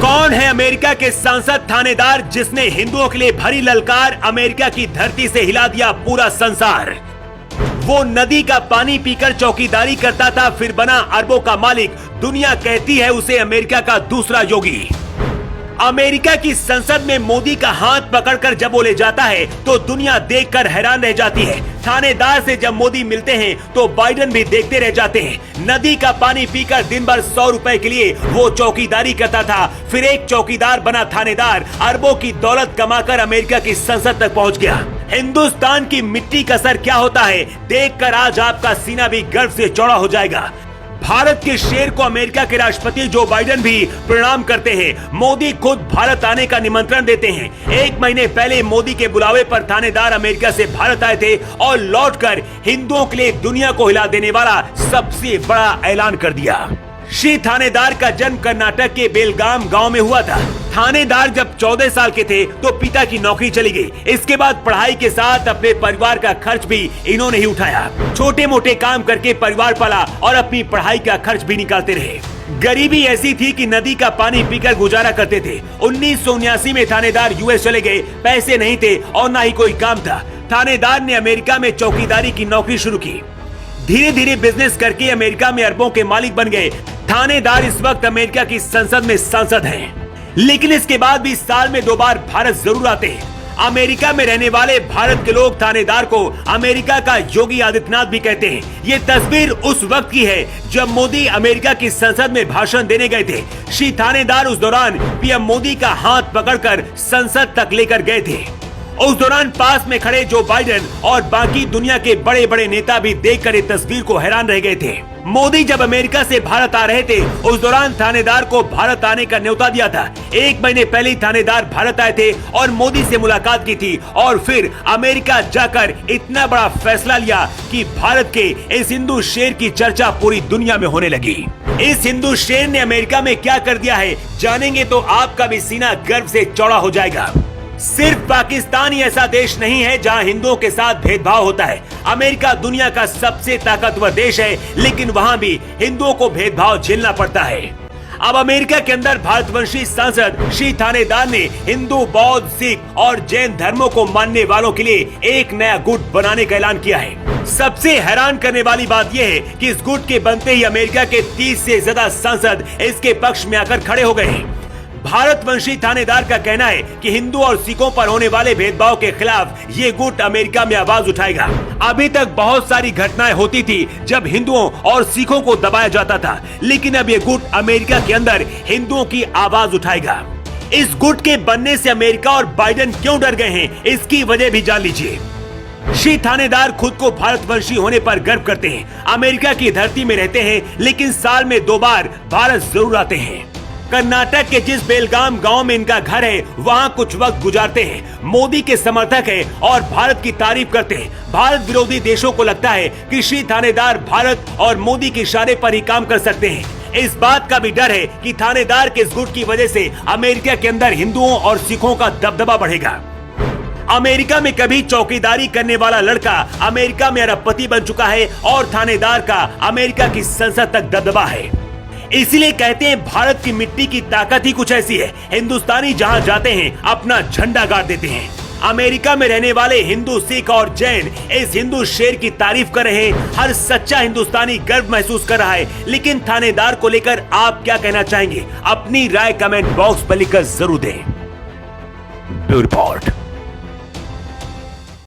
कौन है अमेरिका के सांसद थानेदार जिसने हिंदुओं के लिए भरी ललकार अमेरिका की धरती से हिला दिया पूरा संसार? वो नदी का पानी पीकर चौकीदारी करता था, फिर बना अरबों का मालिक। दुनिया कहती है उसे अमेरिका का दूसरा योगी। अमेरिका की संसद में मोदी का हाथ पकड़कर जब वो ले जाता है तो दुनिया देखकर हैरान रह जाती है। थानेदार से जब मोदी मिलते हैं तो बाइडेन भी देखते रह जाते हैं। नदी का पानी पीकर दिन भर 100 रुपए के लिए वो चौकीदारी करता था, फिर एक चौकीदार बना थानेदार। अरबों की दौलत कमाकर अमेरिका की संसद तक पहुंच गया। हिंदुस्तान की मिट्टी का असर क्या होता है देखकर आज आपका सीना भी गर्व से चौड़ा हो जाएगा। भारत के शेर को अमेरिका के राष्ट्रपति जो बाइडेन भी प्रणाम करते हैं। मोदी खुद भारत आने का निमंत्रण देते हैं। 1 महीने पहले मोदी के बुलावे पर थानेदार अमेरिका से भारत आए थे और लौटकर हिंदुओं के लिए दुनिया को हिला देने वाला सबसे बड़ा ऐलान कर दिया। श्री थानेदार का जन्म कर्नाटक के बेलगाम गांव में हुआ था। थानेदार जब 14 साल के थे तो पिता की नौकरी चली गई। इसके बाद पढ़ाई के साथ अपने परिवार का खर्च भी इन्होंने ही उठाया। छोटे मोटे काम करके परिवार पाला और अपनी पढ़ाई का खर्च भी निकालते रहे। गरीबी ऐसी थी कि नदी का पानी पीकर गुजारा करते थे। 1979 में थानेदार यूएस चले गए। पैसे नहीं थे और न ही कोई काम था। थानेदार ने अमेरिका में चौकीदारी की नौकरी शुरू की। धीरे धीरे बिजनेस करके अमेरिका में अरबों के मालिक बन गए। थानेदार इस वक्त अमेरिका की संसद में सांसद हैं, लेकिन इसके बाद भी साल में 2 बार भारत जरूर आते हैं। अमेरिका में रहने वाले भारत के लोग थानेदार को अमेरिका का योगी आदित्यनाथ भी कहते हैं। ये तस्वीर उस वक्त की है जब मोदी अमेरिका की संसद में भाषण देने गए थे। श्री थानेदार उस दौरान पीएम मोदी का हाथ पकड़कर संसद तक लेकर गए थे। उस दौरान पास में खड़े जो बाइडेन और बाकी दुनिया के बड़े बड़े नेता भी देखकर इस तस्वीर को हैरान रह गए थे। मोदी जब अमेरिका से भारत आ रहे थे उस दौरान थानेदार को भारत आने का न्योता दिया था। 1 महीने पहले ही थानेदार भारत आए थे और मोदी से मुलाकात की थी और फिर अमेरिका जाकर इतना बड़ा फैसला लिया कि भारत के इस हिंदू शेर की चर्चा पूरी दुनिया में होने लगी। इस हिंदू शेर ने अमेरिका में क्या कर दिया है जानेंगे तो आपका भी सीना गर्व से चौड़ा हो जाएगा। सिर्फ पाकिस्तान ही ऐसा देश नहीं है जहां हिंदुओं के साथ भेदभाव होता है। अमेरिका दुनिया का सबसे ताकतवर देश है, लेकिन वहां भी हिंदुओं को भेदभाव झेलना पड़ता है। अब अमेरिका के अंदर भारतवंशी सांसद श्री थानेदार ने हिंदू, बौद्ध, सिख और जैन धर्मों को मानने वालों के लिए एक नया गुट बनाने का ऐलान किया है। सबसे हैरान करने वाली बात यह है कि इस गुट के बनते ही अमेरिका के 30 से ज्यादा सांसद इसके पक्ष में आकर खड़े हो गए हैं। भारतवंशी थानेदार का कहना है कि हिंदू और सिखों पर होने वाले भेदभाव के खिलाफ ये गुट अमेरिका में आवाज उठाएगा। अभी तक बहुत सारी घटनाएं होती थी जब हिंदुओं और सिखों को दबाया जाता था, लेकिन अब ये गुट अमेरिका के अंदर हिंदुओं की आवाज उठाएगा। इस गुट के बनने से अमेरिका और बाइडेन क्यों डर गए हैं, इसकी वजह भी जान लीजिए। श्री थानेदार खुद को भारतवंशी होने पर गर्व करते हैं। अमेरिका की धरती में रहते हैं, लेकिन साल में 2 बार भारत जरूर आते हैं। कर्नाटक के जिस बेलगाम गांव में इनका घर है वहां कुछ वक्त गुजारते हैं। मोदी के समर्थक हैं और भारत की तारीफ करते हैं। भारत विरोधी देशों को लगता है कि श्री थानेदार भारत और मोदी के इशारे पर ही काम कर सकते हैं। इस बात का भी डर है कि थानेदार के इस गुट की वजह से अमेरिका के अंदर हिंदुओं और सिखों का दबदबा बढ़ेगा। अमेरिका में कभी चौकीदारी करने वाला लड़का अमेरिका में अरबपति बन चुका है और थानेदार का अमेरिका की संसद तक दबदबा है। इसीलिए कहते हैं भारत की मिट्टी की ताकत ही कुछ ऐसी है। हिंदुस्तानी जहां जाते हैं अपना झंडा गाड़ देते हैं। अमेरिका में रहने वाले हिंदू, सिख और जैन इस हिंदू शेर की तारीफ कर रहे हैं। हर सच्चा हिंदुस्तानी गर्व महसूस कर रहा है। लेकिन थानेदार को लेकर आप क्या कहना चाहेंगे? अपनी राय कमेंट बॉक्स पर लिखकर जरूर दें। Bureau report.